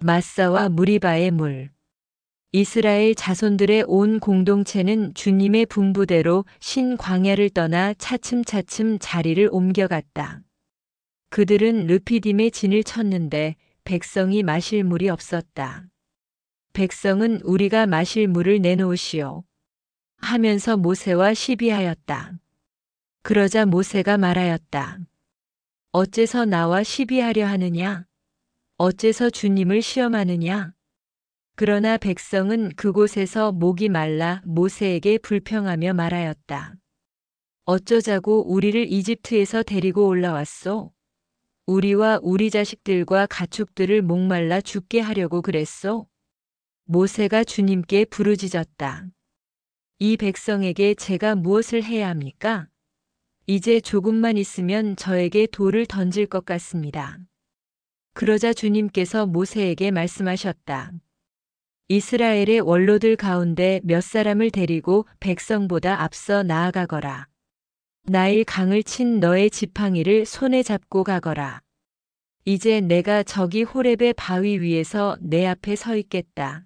마사와 무리바의 물. 이스라엘 자손들의 온 공동체는 주님의 분부대로 신광야를 떠나 차츰차츰 자리를 옮겨갔다. 그들은 르피딤에 진을 쳤는데 백성이 마실 물이 없었다. 백성은 우리가 마실 물을 내놓으시오 하면서 모세와 시비하였다. 그러자 모세가 말하였다. 어째서 나와 시비하려 하느냐? 어째서 주님을 시험하느냐? 그러나 백성은 그곳에서 목이 말라 모세에게 불평하며 말하였다. 어쩌자고 우리를 이집트에서 데리고 올라왔소? 우리와 우리 자식들과 가축들을 목말라 죽게 하려고 그랬소? 모세가 주님께 부르짖었다. 이 백성에게 제가 무엇을 해야 합니까? 이제 조금만 있으면 저에게 돌을 던질 것 같습니다. 그러자 주님께서 모세에게 말씀하셨다. 이스라엘의 원로들 가운데 몇 사람을 데리고 백성보다 앞서 나아가거라. 나일 강을 친 너의 지팡이를 손에 잡고 가거라. 이제 내가 저기 호렙의 바위 위에서 내 앞에 서 있겠다.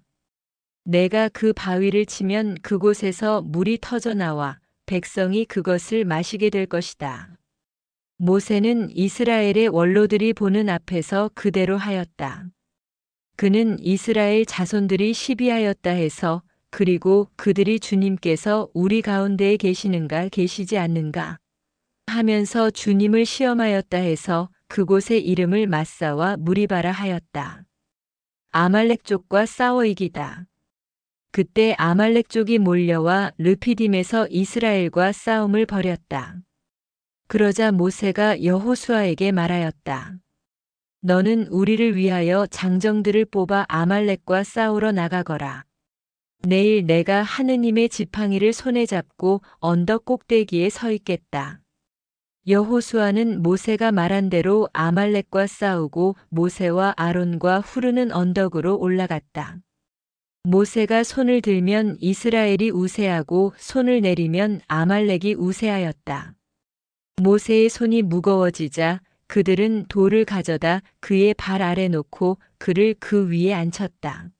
내가 그 바위를 치면 그곳에서 물이 터져나와 백성이 그것을 마시게 될 것이다. 모세는 이스라엘의 원로들이 보는 앞에서 그대로 하였다. 그는 이스라엘 자손들이 시비하였다 해서 그리고 그들이 주님께서 우리 가운데에 계시는가 계시지 않는가 하면서 주님을 시험하였다 해서 그곳의 이름을 마사와 무리바라 하였다. 아말렉족과 싸워 이기다. 그때 아말렉족이 몰려와 르피딤에서 이스라엘과 싸움을 벌였다. 그러자 모세가 여호수아에게 말하였다. 너는 우리를 위하여 장정들을 뽑아 아말렉과 싸우러 나가거라. 내일 내가 하느님의 지팡이를 손에 잡고 언덕 꼭대기에 서 있겠다. 여호수아는 모세가 말한 대로 아말렉과 싸우고 모세와 아론과 후르는 언덕으로 올라갔다. 모세가 손을 들면 이스라엘이 우세하고 손을 내리면 아말렉이 우세하였다. 모세의 손이 무거워지자 그들은 돌을 가져다 그의 발 아래 놓고 그를 그 위에 앉혔다.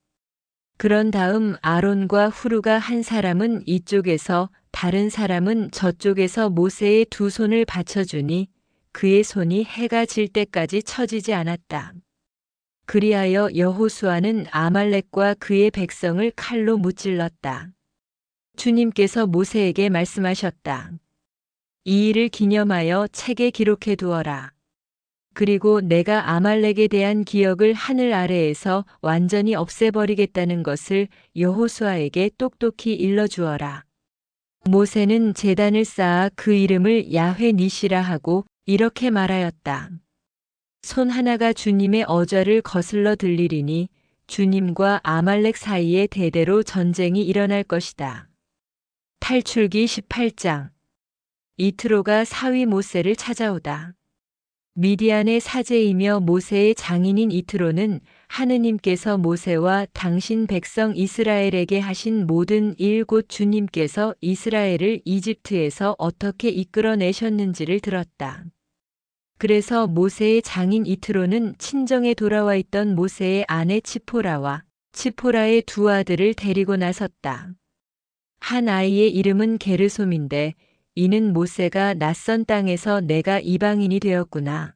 그런 다음 아론과 후르가 한 사람은 이쪽에서 다른 사람은 저쪽에서 모세의 두 손을 받쳐주니 그의 손이 해가 질 때까지 처지지 않았다. 그리하여 여호수아는 아말렉과 그의 백성을 칼로 무찔렀다. 주님께서 모세에게 말씀하셨다. 이 일을 기념하여 책에 기록해 두어라. 그리고 내가 아말렉에 대한 기억을 하늘 아래에서 완전히 없애버리겠다는 것을 여호수아에게 똑똑히 일러주어라. 모세는 제단을 쌓아 그 이름을 야훼 니시라 하고 이렇게 말하였다. 손 하나가 주님의 어좌를 거슬러 들리리니 주님과 아말렉 사이에 대대로 전쟁이 일어날 것이다. 탈출기 18장. 이트로가 사위 모세를 찾아오다. 미디안의 사제이며 모세의 장인인 이트로는 하느님께서 모세와 당신 백성 이스라엘에게 하신 모든 일 곧 주님께서 이스라엘을 이집트에서 어떻게 이끌어내셨는지를 들었다. 그래서 모세의 장인 이트로는 친정에 돌아와 있던 모세의 아내 치포라와 치포라의 두 아들을 데리고 나섰다. 한 아이의 이름은 게르솜인데 이는 모세가 낯선 땅에서 내가 이방인이 되었구나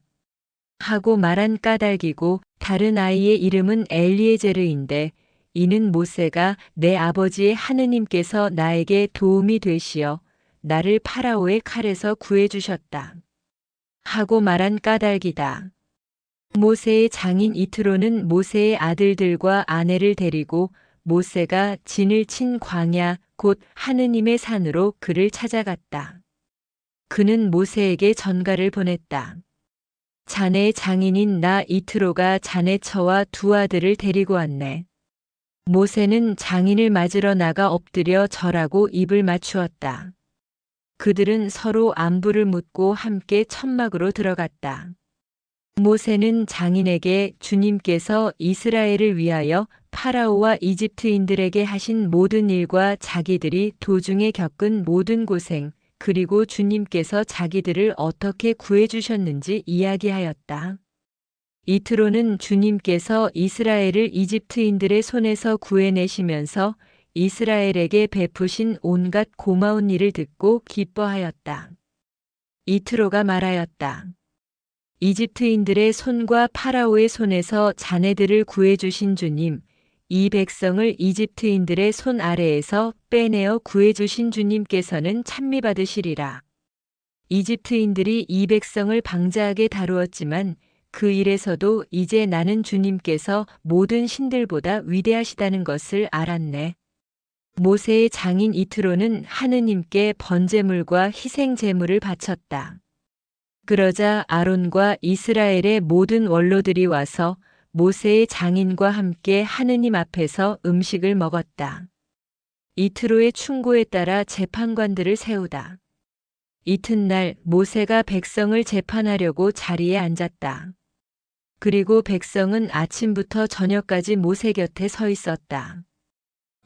하고 말한 까닭이고 다른 아이의 이름은 엘리에제르인데 이는 모세가 내 아버지의 하느님께서 나에게 도움이 되시어 나를 파라오의 칼에서 구해주셨다 하고 말한 까닭이다. 모세의 장인 이트로는 모세의 아들들과 아내를 데리고 모세가 진을 친 광야 곧 하느님의 산으로 그를 찾아갔다. 그는 모세에게 전가를 보냈다. 자네의 장인인 나 이트로가 자네 처와 두 아들을 데리고 왔네. 모세는 장인을 맞으러 나가 엎드려 절하고 입을 맞추었다. 그들은 서로 안부를 묻고 함께 천막으로 들어갔다. 모세는 장인에게 주님께서 이스라엘을 위하여 파라오와 이집트인들에게 하신 모든 일과 자기들이 도중에 겪은 모든 고생, 그리고 주님께서 자기들을 어떻게 구해주셨는지 이야기하였다. 이트로는 주님께서 이스라엘을 이집트인들의 손에서 구해내시면서 이스라엘에게 베푸신 온갖 고마운 일을 듣고 기뻐하였다. 이트로가 말하였다. 이집트인들의 손과 파라오의 손에서 자네들을 구해주신 주님, 이 백성을 이집트인들의 손 아래에서 빼내어 구해주신 주님께서는 찬미받으시리라. 이집트인들이 이 백성을 방자하게 다루었지만 그 일에서도 이제 나는 주님께서 모든 신들보다 위대하시다는 것을 알았네. 모세의 장인 이트로는 하느님께 번제물과 희생제물을 바쳤다. 그러자 아론과 이스라엘의 모든 원로들이 와서 모세의 장인과 함께 하느님 앞에서 음식을 먹었다. 이트로의 충고에 따라 재판관들을 세우다. 이튿날 모세가 백성을 재판하려고 자리에 앉았다. 그리고 백성은 아침부터 저녁까지 모세 곁에 서 있었다.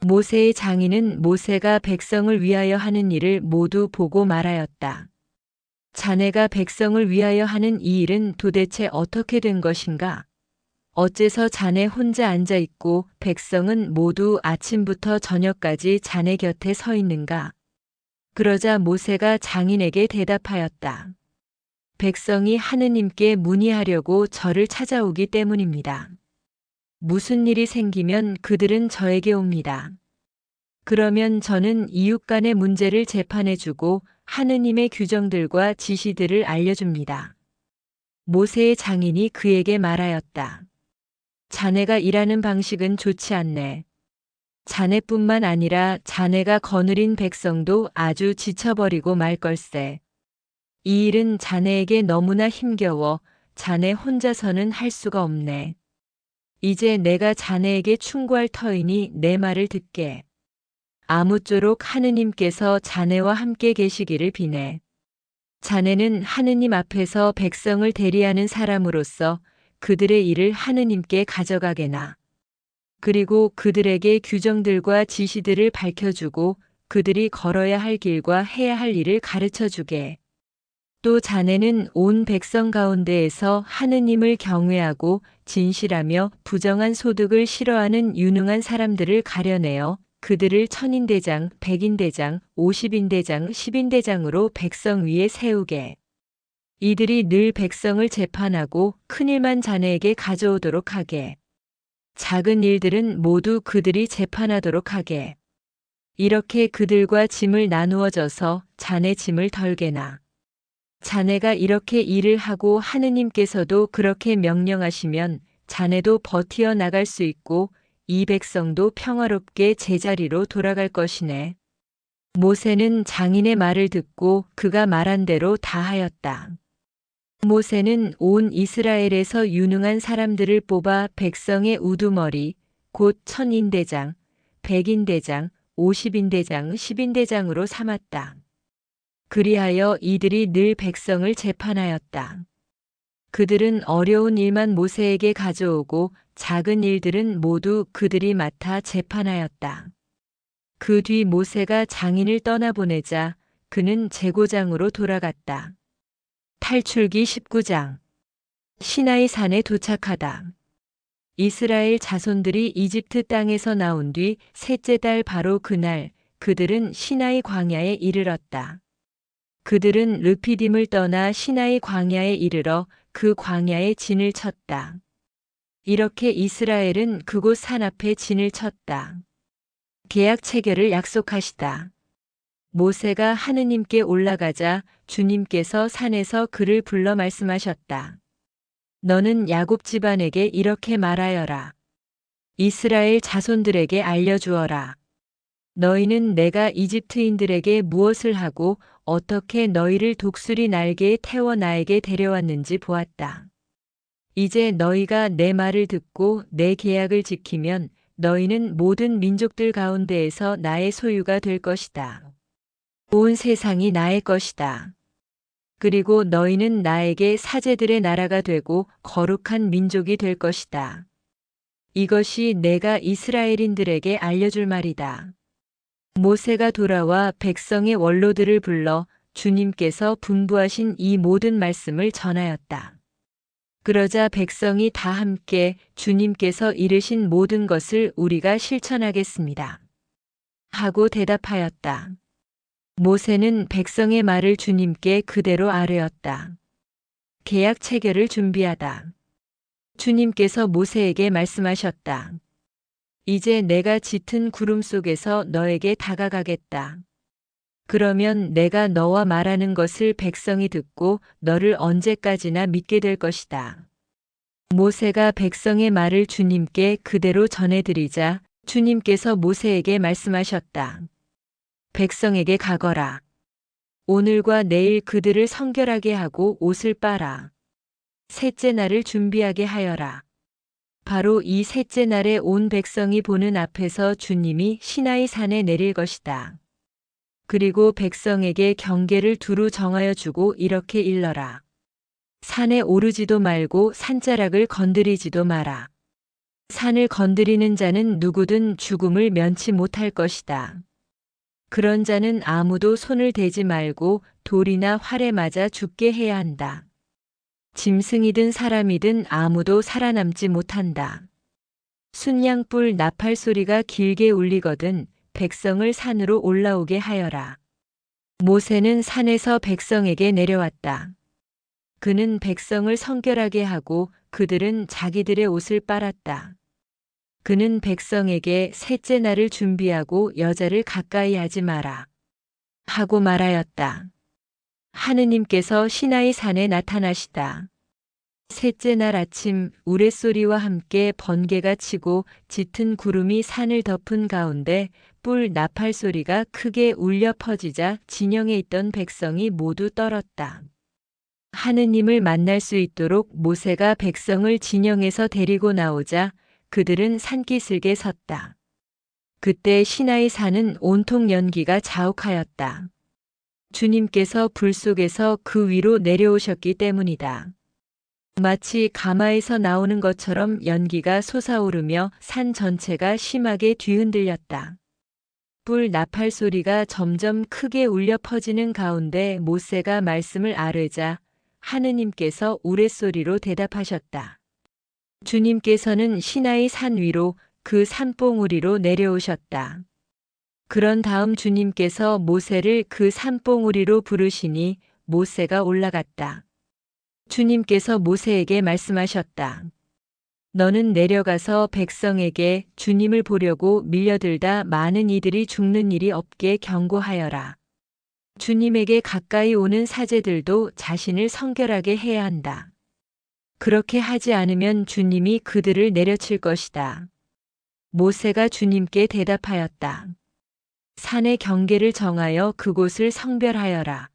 모세의 장인은 모세가 백성을 위하여 하는 일을 모두 보고 말하였다. 자네가 백성을 위하여 하는 이 일은 도대체 어떻게 된 것인가? 어째서 자네 혼자 앉아 있고 백성은 모두 아침부터 저녁까지 자네 곁에 서 있는가? 그러자 모세가 장인에게 대답하였다. 백성이 하느님께 문의하려고 저를 찾아오기 때문입니다. 무슨 일이 생기면 그들은 저에게 옵니다. 그러면 저는 이웃 간의 문제를 재판해주고 하느님의 규정들과 지시들을 알려줍니다. 모세의 장인이 그에게 말하였다. 자네가 일하는 방식은 좋지 않네. 자네뿐만 아니라 자네가 거느린 백성도 아주 지쳐버리고 말 걸세. 이 일은 자네에게 너무나 힘겨워 자네 혼자서는 할 수가 없네. 이제 내가 자네에게 충고할 터이니 내 말을 듣게. 아무쪼록 하느님께서 자네와 함께 계시기를 비네. 자네는 하느님 앞에서 백성을 대리하는 사람으로서 그들의 일을 하느님께 가져가게나. 그리고 그들에게 규정들과 지시들을 밝혀주고 그들이 걸어야 할 길과 해야 할 일을 가르쳐주게. 또 자네는 온 백성 가운데에서 하느님을 경외하고 진실하며 부정한 소득을 싫어하는 유능한 사람들을 가려내어 그들을 천인대장, 백인대장, 50인대장, 10인대장으로 백성 위에 세우게. 이들이 늘 백성을 재판하고 큰일만 자네에게 가져오도록 하게. 작은 일들은 모두 그들이 재판하도록 하게. 이렇게 그들과 짐을 나누어 져서 자네 짐을 덜게나. 자네가 이렇게 일을 하고 하느님께서도 그렇게 명령하시면 자네도 버티어 나갈 수 있고 이 백성도 평화롭게 제자리로 돌아갈 것이네. 모세는 장인의 말을 듣고 그가 말한 대로 다 하였다. 모세는 온 이스라엘에서 유능한 사람들을 뽑아 백성의 우두머리, 곧 천인대장, 백인대장, 50인대장, 10인대장으로 삼았다. 그리하여 이들이 늘 백성을 재판하였다. 그들은 어려운 일만 모세에게 가져오고 작은 일들은 모두 그들이 맡아 재판하였다. 그 뒤 모세가 장인을 떠나보내자 그는 제고장으로 돌아갔다. 탈출기 19장. 시나이 산에 도착하다. 이스라엘 자손들이 이집트 땅에서 나온 뒤 셋째 달 바로 그날 그들은 시나이 광야에 이르렀다. 그들은 르피딤을 떠나 시나이 광야에 이르러 그 광야에 진을 쳤다. 이렇게 이스라엘은 그곳 산 앞에 진을 쳤다. 계약 체결을 약속하시다. 모세가 하느님께 올라가자 주님께서 산에서 그를 불러 말씀하셨다. 너는 야곱 집안에게 이렇게 말하여라. 이스라엘 자손들에게 알려주어라. 너희는 내가 이집트인들에게 무엇을 하고 어떻게 너희를 독수리 날개에 태워 나에게 데려왔는지 보았다. 이제 너희가 내 말을 듣고 내 계약을 지키면 너희는 모든 민족들 가운데에서 나의 소유가 될 것이다. 온 세상이 나의 것이다. 그리고 너희는 나에게 사제들의 나라가 되고 거룩한 민족이 될 것이다. 이것이 내가 이스라엘인들에게 알려줄 말이다. 모세가 돌아와 백성의 원로들을 불러 주님께서 분부하신 이 모든 말씀을 전하였다. 그러자 백성이 다 함께 주님께서 이르신 모든 것을 우리가 실천하겠습니다. 하고 대답하였다. 모세는 백성의 말을 주님께 그대로 아뢰었다. 계약 체결을 준비하다. 주님께서 모세에게 말씀하셨다. 이제 내가 짙은 구름 속에서 너에게 다가가겠다. 그러면 내가 너와 말하는 것을 백성이 듣고 너를 언제까지나 믿게 될 것이다. 모세가 백성의 말을 주님께 그대로 전해드리자 주님께서 모세에게 말씀하셨다. 백성에게 가거라. 오늘과 내일 그들을 성결하게 하고 옷을 빨아. 셋째 날을 준비하게 하여라. 바로 이 셋째 날에 온 백성이 보는 앞에서 주님이 시나이 산에 내릴 것이다. 그리고 백성에게 경계를 두루 정하여 주고 이렇게 일러라. 산에 오르지도 말고 산자락을 건드리지도 마라. 산을 건드리는 자는 누구든 죽음을 면치 못할 것이다. 그런 자는 아무도 손을 대지 말고 돌이나 활에 맞아 죽게 해야 한다. 짐승이든 사람이든 아무도 살아남지 못한다. 순양불 나팔 소리가 길게 울리거든 백성을 산으로 올라오게 하여라. 모세는 산에서 백성에게 내려왔다. 그는 백성을 성결하게 하고 그들은 자기들의 옷을 빨았다. 그는 백성에게 셋째 날을 준비하고 여자를 가까이 하지 마라. 하고 말하였다. 하느님께서 시나이 산에 나타나시다. 셋째 날 아침 우레소리와 함께 번개가 치고 짙은 구름이 산을 덮은 가운데 뿔 나팔 소리가 크게 울려 퍼지자 진영에 있던 백성이 모두 떨었다. 하느님을 만날 수 있도록 모세가 백성을 진영에서 데리고 나오자 그들은 산기슭에 섰다. 그때 시나이 산은 온통 연기가 자욱하였다. 주님께서 불 속에서 그 위로 내려오셨기 때문이다. 마치 가마에서 나오는 것처럼 연기가 솟아오르며 산 전체가 심하게 뒤흔들렸다. 뿔 나팔 소리가 점점 크게 울려 퍼지는 가운데 모세가 말씀을 아뢰자 하느님께서 우레소리로 대답하셨다. 주님께서는 시나이 산 위로 그 산봉우리로 내려오셨다. 그런 다음 주님께서 모세를 그 산봉우리로 부르시니 모세가 올라갔다. 주님께서 모세에게 말씀하셨다. 너는 내려가서 백성에게 주님을 보려고 밀려들다 많은 이들이 죽는 일이 없게 경고하여라. 주님에게 가까이 오는 사제들도 자신을 성결하게 해야 한다. 그렇게 하지 않으면 주님이 그들을 내려칠 것이다. 모세가 주님께 대답하였다. 산의 경계를 정하여 그곳을 성별하여라.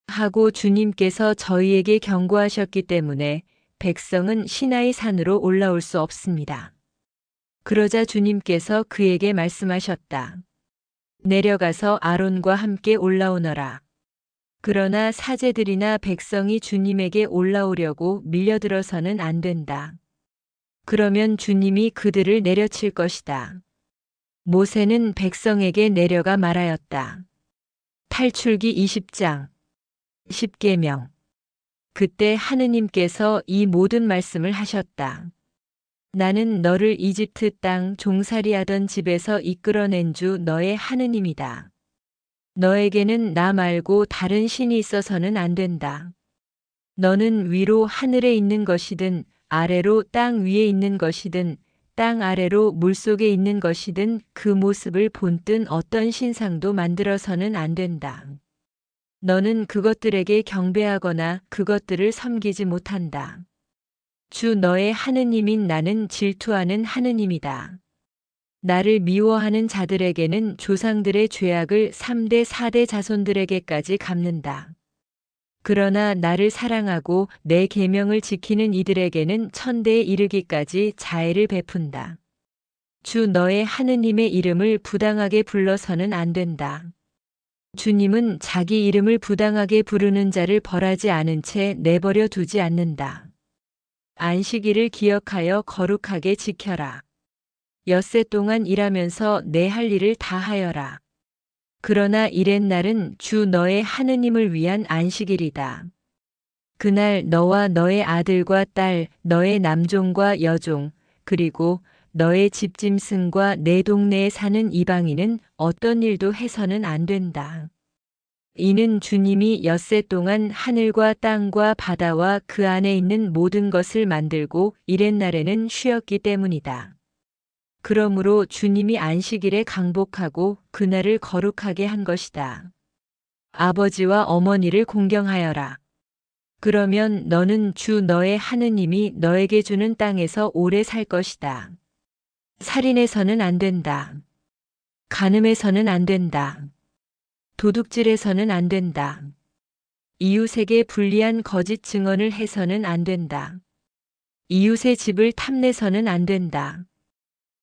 하고 주님께서 저희에게 경고하셨기 때문에 백성은 시나이 산으로 올라올 수 없습니다. 그러자 주님께서 그에게 말씀하셨다. 내려가서 아론과 함께 올라오너라. 그러나 사제들이나 백성이 주님에게 올라오려고 밀려들어서는 안 된다. 그러면 주님이 그들을 내려칠 것이다. 모세는 백성에게 내려가 말하였다. 탈출기 20장 10계명. 그때 하느님께서 이 모든 말씀을 하셨다. 나는 너를 이집트 땅 종살이하던 집에서 이끌어낸 주 너의 하느님이다. 너에게는 나 말고 다른 신이 있어서는 안 된다. 너는 위로 하늘에 있는 것이든 아래로 땅 위에 있는 것이든 땅 아래로 물속에 있는 것이든 그 모습을 본뜬 어떤 신상도 만들어서는 안 된다. 너는 그것들에게 경배하거나 그것들을 섬기지 못한다. 주 너의 하느님인 나는 질투하는 하느님이다. 나를 미워하는 자들에게는 조상들의 죄악을 3대 4대 자손들에게까지 갚는다. 그러나 나를 사랑하고 내 계명을 지키는 이들에게는 천대에 이르기까지 자애를 베푼다. 주 너의 하느님의 이름을 부당하게 불러서는 안 된다. 주님은 자기 이름을 부당하게 부르는 자를 벌하지 않은 채 내버려 두지 않는다. 안식일을 기억하여 거룩하게 지켜라. 엿새 동안 일하면서 내 할 일을 다 하여라. 그러나 이렛날은 주 너의 하느님을 위한 안식일이다. 그날 너와 너의 아들과 딸, 너의 남종과 여종, 그리고 너의 집짐승과 내 동네에 사는 이방인은 어떤 일도 해서는 안 된다. 이는 주님이 엿새 동안 하늘과 땅과 바다와 그 안에 있는 모든 것을 만들고 이렛날에는 쉬었기 때문이다. 그러므로 주님이 안식일에 강복하고 그날을 거룩하게 한 것이다. 아버지와 어머니를 공경하여라. 그러면 너는 주 너의 하느님이 너에게 주는 땅에서 오래 살 것이다. 살인해서는 안 된다. 간음해서는 안 된다. 도둑질해서는 안 된다. 이웃에게 불리한 거짓 증언을 해서는 안 된다. 이웃의 집을 탐내서는 안 된다.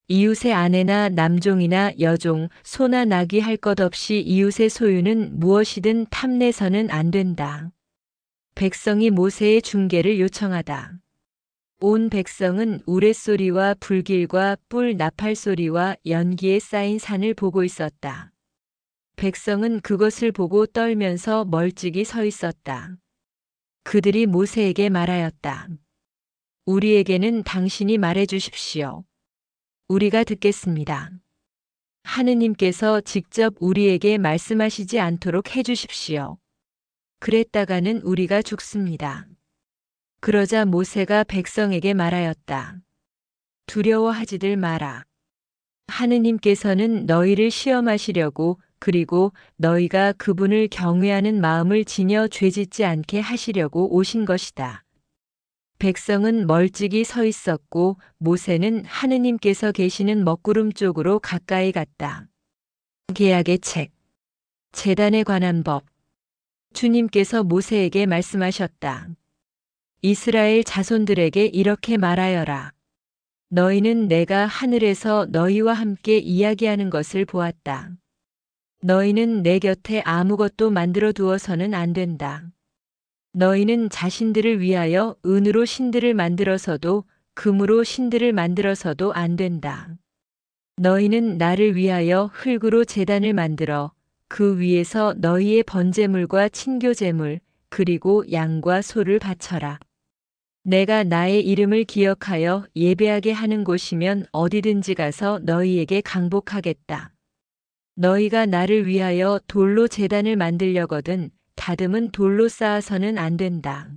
이웃의 아내나 남종이나 여종, 소나 낙이 할 것 없이 이웃의 소유는 무엇이든 탐내서는 안 된다. 백성이 모세의 중계를 요청하다. 온 백성은 우레소리와 불길과 뿔 나팔소리와 연기에 쌓인 산을 보고 있었다. 백성은 그것을 보고 떨면서 멀찍이 서 있었다. 그들이 모세에게 말하였다. 우리에게는 당신이 말해 주십시오. 우리가 듣겠습니다. 하느님께서 직접 우리에게 말씀하시지 않도록 해 주십시오. 그랬다가는 우리가 죽습니다. 그러자 모세가 백성에게 말하였다. 두려워하지들 마라. 하느님께서는 너희를 시험하시려고 그리고 너희가 그분을 경외하는 마음을 지녀 죄짓지 않게 하시려고 오신 것이다. 백성은 멀찍이 서 있었고 모세는 하느님께서 계시는 먹구름 쪽으로 가까이 갔다. 계약의 책 제단에 관한 법 주님께서 모세에게 말씀하셨다. 이스라엘 자손들에게 이렇게 말하여라. 너희는 내가 하늘에서 너희와 함께 이야기하는 것을 보았다. 너희는 내 곁에 아무것도 만들어 두어서는 안 된다. 너희는 자신들을 위하여 은으로 신들을 만들어서도 금으로 신들을 만들어서도 안 된다. 너희는 나를 위하여 흙으로 제단을 만들어 그 위에서 너희의 번제물과 친교제물 그리고 양과 소를 바쳐라. 내가 나의 이름을 기억하여 예배하게 하는 곳이면 어디든지 가서 너희에게 강복하겠다. 너희가 나를 위하여 돌로 제단을 만들려거든 다듬은 돌로 쌓아서는 안 된다.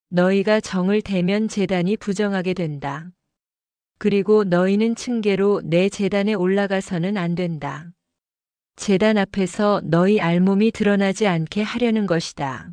너희가 정을 대면 제단이 부정하게 된다. 그리고 너희는 층계로 내 제단에 올라가서는 안 된다. 제단 앞에서 너희 알몸이 드러나지 않게 하려는 것이다.